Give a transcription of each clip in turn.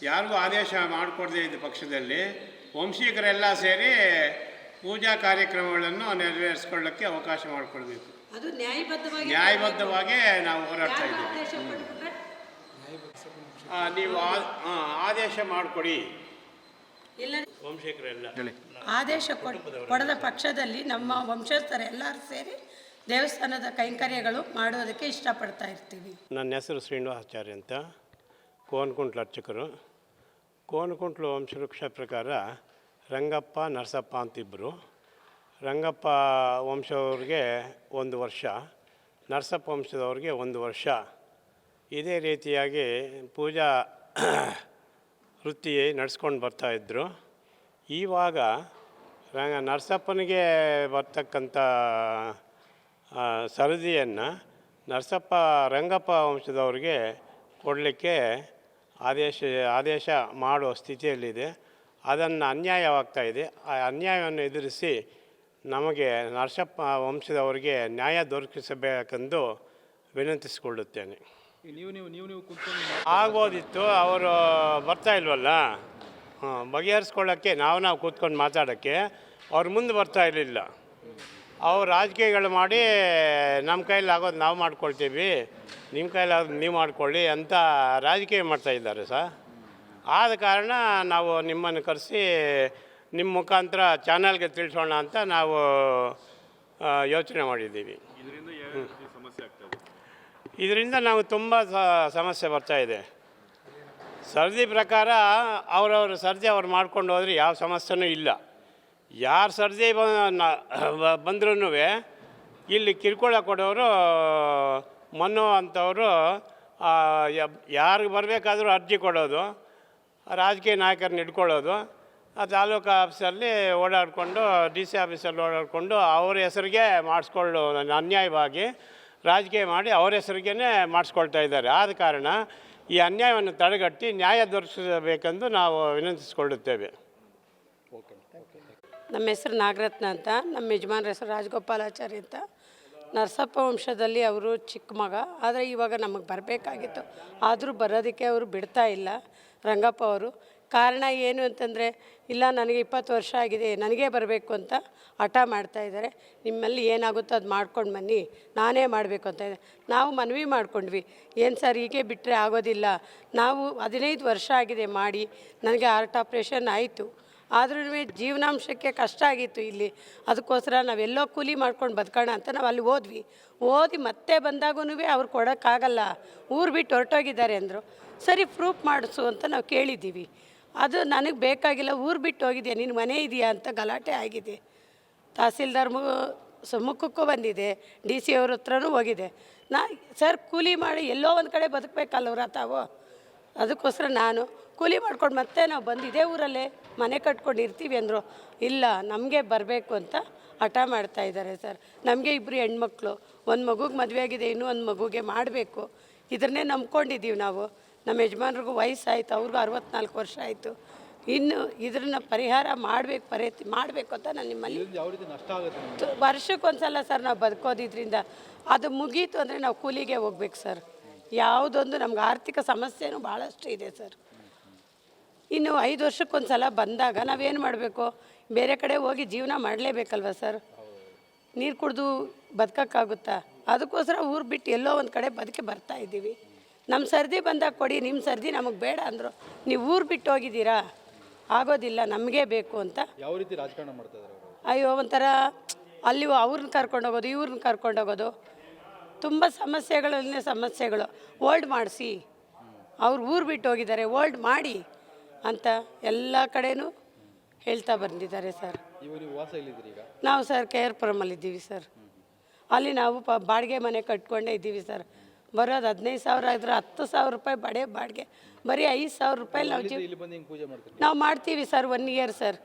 ಯಾರಿಗೂ ಆದೇಶ ಮಾಡಿಕೊಡದೇ ಇದ್ದ ಪಕ್ಷದಲ್ಲಿ ವಂಶಿಕರೆಲ್ಲ ಸೇರಿ ಪೂಜಾ ಕಾರ್ಯಕ್ರಮಗಳನ್ನು ನೆರವೇರಿಸ್ಕೊಳ್ಳೋಕ್ಕೆ ಅವಕಾಶ ಮಾಡಿಕೊಡ್ಬೇಕು. ಅದು ನ್ಯಾಯಬದ್ಧವಾಗಿ ನಾವು ಹೋರಾಡ್ತಾ ಇದ್ದೀವಿ. ನೀವು ಆದೇಶ ಮಾಡಿಕೊಡಿ. ವಂಶಿಕರೆಲ್ಲ ಆದೇಶ ಕೊಡದ ಪಕ್ಷದಲ್ಲಿ ನಮ್ಮ ವಂಶಸ್ಥರೆಲ್ಲರೂ ಸೇರಿ ದೇವಸ್ಥಾನದ ಕೈಂಕರ್ಯಗಳು ಮಾಡೋದಕ್ಕೆ ಇಷ್ಟಪಡ್ತಾ ಇರ್ತೀವಿ. ನನ್ನ ಹೆಸರು ಶ್ರೀನಿವಾಸಾಚಾರ್ಯ ಅಂತ, ಕೋನಕುಂಟ್ಲ ಅರ್ಚಕರು. ಕೋನಕುಂಟ್ಲು ವಂಶವೃಕ್ಷ ಪ್ರಕಾರ ರಂಗಪ್ಪ ನರಸಪ್ಪ ಅಂತಿಬ್ಬರು. ರಂಗಪ್ಪ ವಂಶವ್ರಿಗೆ 1 ವರ್ಷ, ನರಸಪ್ಪ ವಂಶದವ್ರಿಗೆ 1 ವರ್ಷ. ಇದೇ ರೀತಿಯಾಗಿ ಪೂಜಾ ವೃತ್ತಿ ನಡೆಸ್ಕೊಂಡು ಬರ್ತಾಯಿದ್ರು. ಇವಾಗ ನರಸಪ್ಪನಿಗೆ ಬರ್ತಕ್ಕಂಥ ಸರದಿಯನ್ನು ರಂಗಪ್ಪ ವಂಶದವ್ರಿಗೆ ಕೊಡಲಿಕ್ಕೆ ಆದೇಶ ಮಾಡುವ ಸ್ಥಿತಿಯಲ್ಲಿದೆ. ಅದನ್ನು ಅನ್ಯಾಯವಾಗ್ತಾಯಿದೆ. ಆ ಅನ್ಯಾಯವನ್ನು ಎದುರಿಸಿ ನಮಗೆ ನರಸಪ್ಪ ವಂಶದವರಿಗೆ ನ್ಯಾಯ ದೊರಕಿಸಬೇಕೆಂದು ವಿನಂತಿಸಿಕೊಳ್ಳುತ್ತೇನೆ. ಆಗ್ಬೋದಿತ್ತು, ಅವರು ಬರ್ತಾ ಇಲ್ವಲ್ಲ, ಬಗೆಹರಿಸ್ಕೊಳ್ಳೋಕ್ಕೆ ನಾವು ಕೂತ್ಕೊಂಡು ಮಾತಾಡೋಕ್ಕೆ ಅವ್ರ ಮುಂದೆ ಬರ್ತಾ ಇರಲಿಲ್ಲ. ಅವ್ರು ರಾಜಕೀಯಗಳು ಮಾಡಿ ನಮ್ಮ ಕೈಯಲ್ಲಿ ಆಗೋದು ನಾವು ಮಾಡ್ಕೊಳ್ತೀವಿ, ನಿಮ್ಮ ಕೈಯಲ್ಲಿ ಆಗೋದು ನೀವು ಮಾಡ್ಕೊಳ್ಳಿ ಅಂತ ರಾಜಕೀಯ ಮಾಡ್ತಾಯಿದ್ದಾರೆ ಸರ್. ಆದ ಕಾರಣ ನಾವು ನಿಮ್ಮನ್ನು ಕರೆಸಿ ನಿಮ್ಮ ಮುಖಾಂತರ ಚಾನಲ್ಗೆ ತಿಳಿಸೋಣ ಅಂತ ನಾವು ಯೋಚನೆ ಮಾಡಿದ್ದೀವಿ. ಇದರಿಂದ ನಾವು ತುಂಬ ಸಮಸ್ಯೆ ಬರ್ತಾಯಿದೆ. ಸರದಿ ಪ್ರಕಾರ ಅವರವ್ರ ಸರದಿ ಅವ್ರು ಮಾಡ್ಕೊಂಡು ಹೋದರೆ ಯಾವ ಸಮಸ್ಯೆನೂ ಇಲ್ಲ. ಯಾರು ಸರದಿ ಬಂದ್ರೂ ಇಲ್ಲಿ ಕಿರುಕುಳ ಕೊಡೋರು ಮನು ಅಂಥವರು ಯಾರಿಗೆ ಬರಬೇಕಾದ್ರೂ ಅರ್ಜಿ ಕೊಡೋದು, ರಾಜಕೀಯ ನಾಯಕರನ್ನ ಇಟ್ಕೊಳ್ಳೋದು, ತಾಲೂಕು ಆಫೀಸಲ್ಲಿ ಓಡಾಡಿಕೊಂಡು DC ಆಫೀಸಲ್ಲಿ ಓಡಾಡಿಕೊಂಡು ಅವ್ರ ಹೆಸರಿಗೆ ಮಾಡಿಸ್ಕೊಳ್ಳೋ ಅನ್ಯಾಯವಾಗಿ ರಾಜಕೀಯ ಮಾಡಿ ಅವ್ರ ಹೆಸರಿಗೇ ಮಾಡಿಸ್ಕೊಳ್ತಾ ಇದ್ದಾರೆ. ಆದ ಕಾರಣ ಈ ಅನ್ಯಾಯವನ್ನು ತಡೆಗಟ್ಟಿ ನ್ಯಾಯ ದೊರಕಿಸಬೇಕೆಂದು ನಾವು ವಿನಂತಿಸಿಕೊಳ್ಳುತ್ತೇವೆ. ನಮ್ಮ ಹೆಸರು ನಾಗರತ್ನ ಅಂತ, ನಮ್ಮ ಯಜಮಾನ್ರ ಹೆಸರು ರಾಜಗೋಪಾಲಾಚಾರ್ಯ ಅಂತ. ನರಸಪ್ಪ ವಂಶದಲ್ಲಿ ಅವರು ಚಿಕ್ಕ ಮಗ, ಆದರೆ ಇವಾಗ ನಮಗೆ ಬರಬೇಕಾಗಿತ್ತು, ಆದರೂ ಬರೋದಕ್ಕೆ ಅವರು ಬಿಡ್ತಾ ಇಲ್ಲ ರಂಗಪ್ಪ ಅವರು. ಕಾರಣ ಏನು ಅಂತಂದರೆ, ಇಲ್ಲ ನನಗೆ 20 ವರ್ಷ ಆಗಿದೆ, ನನಗೇ ಬರಬೇಕು ಅಂತ ಹಠ ಮಾಡ್ತಾಯಿದ್ದಾರೆ. ನಿಮ್ಮಲ್ಲಿ ಏನಾಗುತ್ತೋ ಅದು ಮಾಡ್ಕೊಂಡು ಬನ್ನಿ, ನಾನೇ ಮಾಡಬೇಕು ಅಂತ ಇದೆ. ನಾವು ಮನವಿ ಮಾಡ್ಕೊಂಡ್ವಿ, ಏನು ಸರ್ ಹೀಗೆ ಬಿಟ್ಟರೆ ಆಗೋದಿಲ್ಲ, ನಾವು 15 ವರ್ಷ ಆಗಿದೆ ಮಾಡಿ, ನನಗೆ ಹಾರ್ಟ್ ಆಪ್ರೇಷನ್ ಆಯಿತು, ಆದ್ರೂ ಜೀವನಾಂಶಕ್ಕೆ ಕಷ್ಟ ಆಗಿತ್ತು ಇಲ್ಲಿ. ಅದಕ್ಕೋಸ್ಕರ ನಾವೆಲ್ಲೋ ಕೂಲಿ ಮಾಡ್ಕೊಂಡು ಬದುಕೋಣ ಅಂತ ನಾವು ಅಲ್ಲಿ ಓದಿ ಮತ್ತೆ ಬಂದಾಗೂ ಅವ್ರು ಕೊಡೋಕ್ಕಾಗಲ್ಲ, ಊರು ಬಿಟ್ಟು ಹೊರಟೋಗಿದ್ದಾರೆ ಅಂದರು. ಸರಿ ಪ್ರೂಫ್ ಮಾಡಿಸು ಅಂತ ನಾವು ಕೇಳಿದ್ದೀವಿ. ಅದು ನನಗೆ ಬೇಕಾಗಿಲ್ಲ, ಊರು ಬಿಟ್ಟು ಹೋಗಿದ್ಯಾ, ನಿನ್ನ ಮನೆ ಇದೆಯಾ ಅಂತ ಗಲಾಟೆ ಆಗಿದೆ. ತಹಸೀಲ್ದಾರ್ ಮುಖಕ್ಕೂ ಬಂದಿದೆ, DC ಅವ್ರ ಹತ್ರನೂ ಹೋಗಿದೆ. ಸರ್ ಕೂಲಿ ಮಾಡಿ ಎಲ್ಲೋ ಒಂದು ಕಡೆ ಬದುಕಬೇಕಲ್ಲವ್ರ ತಾವು, ಅದಕ್ಕೋಸ್ಕರ ನಾನು ಕೂಲಿ ಮಾಡ್ಕೊಂಡು ಮತ್ತೆ ನಾವು ಬಂದು ಇದೇ ಊರಲ್ಲೇ ಮನೆ ಕಟ್ಕೊಂಡು ಇರ್ತೀವಿ ಅಂದರು. ಇಲ್ಲ, ನಮಗೆ ಬರಬೇಕು ಅಂತ ಹಠ ಮಾಡ್ತಾಯಿದ್ದಾರೆ ಸರ್. ನಮಗೆ 2 ಹೆಣ್ಮಕ್ಳು, ಒಂದು ಮಗುಗೆ ಮದುವೆ ಆಗಿದೆ, ಇನ್ನೂ ಒಂದು ಮಗುಗೆ ಮಾಡಬೇಕು. ಇದನ್ನೇ ನಂಬ್ಕೊಂಡಿದ್ದೀವಿ ನಾವು. ನಮ್ಮ ಯಜಮಾನ್ರಿಗೂ ವಯಸ್ಸಾಯಿತು, ಅವ್ರಿಗೂ 64 ವರ್ಷ ಆಯಿತು. ಇನ್ನು ಇದನ್ನ ಪರಿಹಾರ ಮಾಡಬೇಕು ಅಂತ ನಾನು ನಿಮ್ಮಲ್ಲಿ ವರ್ಷಕ್ಕೊಂದ್ಸಲ ಸರ್ ನಾವು ಬದುಕೋದಿದ್ರಿಂದ ಅದು ಮುಗೀತು ಅಂದರೆ ನಾವು ಕೂಲಿಗೆ ಹೋಗ್ಬೇಕು ಸರ್. ಯಾವುದೊಂದು ನಮ್ಗೆ ಆರ್ಥಿಕ ಸಮಸ್ಯೆನೂ ಭಾಳಷ್ಟು ಇದೆ ಸರ್. ಇನ್ನು 5 ವರ್ಷಕ್ಕೊಂದ್ಸಲ ಬಂದಾಗ ನಾವೇನು ಮಾಡಬೇಕು, ಬೇರೆ ಕಡೆ ಹೋಗಿ ಜೀವನ ಮಾಡಲೇಬೇಕಲ್ವ ಸರ್. ನೀರು ಕುಡಿದು ಬದುಕೋಕ್ಕಾಗುತ್ತಾ? ಅದಕ್ಕೋಸ್ಕರ ಊರು ಬಿಟ್ಟು ಎಲ್ಲೋ ಒಂದು ಕಡೆ ಬದುಕಿ ಬರ್ತಾಯಿದ್ದೀವಿ. ನಮ್ಮ ಸರ್ದಿ ಬಂದಾಗ ಕೊಡಿ, ನಿಮ್ಮ ಸರ್ದಿ ನಮಗೆ ಬೇಡ ಅಂದರು. ನೀವು ಊರು ಬಿಟ್ಟು ಹೋಗಿದ್ದೀರಾ, ಆಗೋದಿಲ್ಲ, ನಮಗೇ ಬೇಕು ಅಂತ. ಯಾವ ರೀತಿ ರಾಜಕಾರಣ ಮಾಡ್ತಾಯಿದ್ದಾರೆ? ಅಯ್ಯೋ, ಒಂಥರ ಅಲ್ಲಿ ಅವ್ರನ್ನ ಕರ್ಕೊಂಡೋಗೋದು, ಇವ್ರನ್ನ ಕರ್ಕೊಂಡೋಗೋದು, ತುಂಬ ಸಮಸ್ಯೆಗಳು. ಓಲ್ಡ್ ಮಾಡಿಸಿ, ಅವ್ರು ಊರು ಬಿಟ್ಟು ಹೋಗಿದ್ದಾರೆ, ಓಲ್ಡ್ ಮಾಡಿ ಅಂತ ಎಲ್ಲ ಕಡೆನೂ ಹೇಳ್ತಾ ಬಂದಿದ್ದಾರೆ ಸರ್. ನಾವು ಸರ್ KR-ಪುರಮಲ್ಲಿದ್ದೀವಿ ಸರ್. ಅಲ್ಲಿ ನಾವು ಬಾಡಿಗೆ ಮನೆ ಕಟ್ಕೊಂಡೇ ಇದ್ದೀವಿ ಸರ್. ಬರೋದು 15,000 ಇದ್ರೆ 10,000 ರೂಪಾಯಿ ಬಾಡಿಗೆ, ಬರೀ 5,000 ರೂಪಾಯಿ ನಾವು ಮಾಡ್ತೀವಿ ಸರ್. 1 ಇಯರ್ ಸರ್,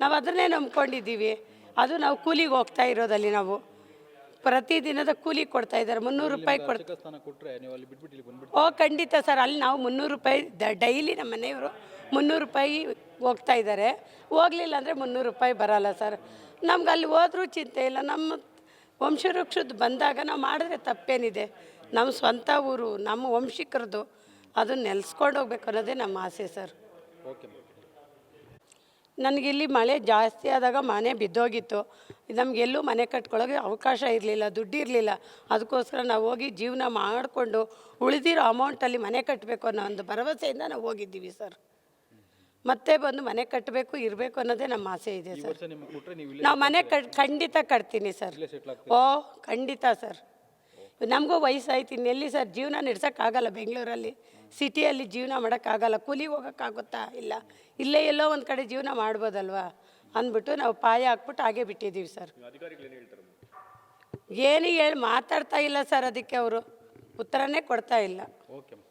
ನಾವು ಅದನ್ನೇ ನಂಬ್ಕೊಂಡಿದ್ದೀವಿ. ಅದು ನಾವು ಕೂಲಿಗೆ ಹೋಗ್ತಾ ಇರೋದಲ್ಲಿ ನಾವು ಪ್ರತಿದಿನದ ಕೂಲಿ ಕೊಡ್ತಾ ಇದ್ದಾರೆ. 300 ರೂಪಾಯಿ ಖಂಡಿತ ಸರ್. ಅಲ್ಲಿ ನಾವು 300 ರೂಪಾಯಿ ಡೈಲಿ ನಮ್ಮ ಮನೆಯವರು 300 ರೂಪಾಯಿ ಹೋಗ್ತಾ ಇದ್ದಾರೆ. ಹೋಗಲಿಲ್ಲ ಅಂದರೆ 300 ರೂಪಾಯಿ ಬರೋಲ್ಲ ಸರ್. ನಮ್ಗೆ ಅಲ್ಲಿ ಹೋದ್ರೂ ಚಿಂತೆ ಇಲ್ಲ. ನಮ್ಮ ವಂಶವೃಕ್ಷದ್ದು ಬಂದಾಗ ನಾವು ಮಾಡಿದ್ರೆ ತಪ್ಪೇನಿದೆ? ನಮ್ಮ ಸ್ವಂತ ಊರು, ನಮ್ಮ ವಂಶಿಕರದು, ಅದನ್ನ ನೆಲೆಸ್ಕೊಂಡು ಹೋಗ್ಬೇಕು ಅನ್ನೋದೇ ನಮ್ಮ ಆಸೆ ಸರ್. ಓಕೆ. ನನಗಿಲ್ಲಿ ಮಳೆ ಜಾಸ್ತಿ ಆದಾಗ ಮನೆ ಬಿದ್ದೋಗಿತ್ತು. ನಮಗೆಲ್ಲೂ ಮನೆ ಕಟ್ಕೊಳ್ಳೋಕೆ ಅವಕಾಶ ಇರಲಿಲ್ಲ, ದುಡ್ಡಿರಲಿಲ್ಲ. ಅದಕ್ಕೋಸ್ಕರ ನಾವು ಹೋಗಿ ಜೀವನ ಮಾಡಿಕೊಂಡು ಉಳಿದಿರೋ ಅಮೌಂಟಲ್ಲಿ ಮನೆ ಕಟ್ಟಬೇಕು ಅನ್ನೋ ಒಂದು ಭರವಸೆಯಿಂದ ನಾವು ಹೋಗಿದ್ದೀವಿ ಸರ್. ಮತ್ತೆ ಬಂದು ಮನೆ ಕಟ್ಟಬೇಕು ಇರಬೇಕು ಅನ್ನೋದೇ ನಮ್ಮ ಆಸೆ ಇದೆ ಸರ್. ನಿಮ್ಗೆ ಕೊಟ್ಟರೆ ನೀವು ನಾವು ಮನೆ ಖಂಡಿತ ಕಟ್ತೀನಿ ಸರ್. ಓ ಖಂಡಿತ ಸರ್. ನಮಗೂ ವಯಸ್ಸಾಯ್ತು, ಇನ್ನೆಲ್ಲಿ ಸರ್ ಜೀವನ ನಡೆಸೋಕ್ಕಾಗಲ್ಲ. ಬೆಂಗಳೂರಲ್ಲಿ ಸಿಟಿಯಲ್ಲಿ ಜೀವನ ಮಾಡೋಕ್ಕಾಗಲ್ಲ. ಕೂಲಿಗೆ ಹೋಗೋಕ್ಕಾಗುತ್ತಾ? ಇಲ್ಲ. ಇಲ್ಲೇ ಎಲ್ಲೋ ಒಂದು ಕಡೆ ಜೀವನ ಮಾಡ್ಬೋದಲ್ವಾ ಅಂದ್ಬಿಟ್ಟು ನಾವು ಪಾಯ ಹಾಕ್ಬಿಟ್ಟು ಹಾಗೆ ಬಿಟ್ಟಿದ್ದೀವಿ ಸರ್. ಏನು ಹೇಳಿ ಮಾತಾಡ್ತಾ ಇಲ್ಲ ಸರ್. ಅದಕ್ಕೆ ಅವರು ಉತ್ತರನೇ ಕೊಡ್ತಾ ಇಲ್ಲ. ಓಕೆ.